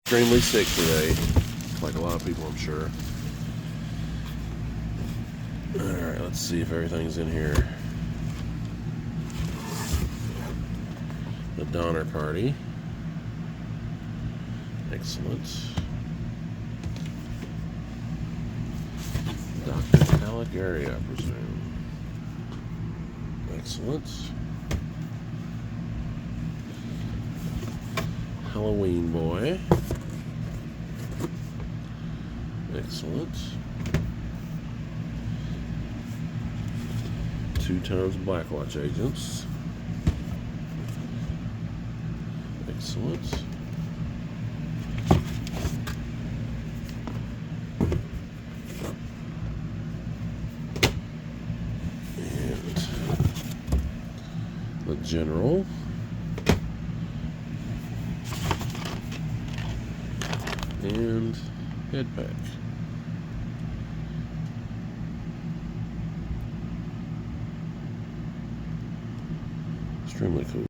Extremely sick today, like a lot of people, I'm sure. Alright, let's see if everything's in here. The Donner Party. Excellent. Dr. Caligari, I presume. Excellent. Halloween Boy. Excellent. 2 times Blackwatch agents. Excellent. And the General. And head pack. Extremely cool.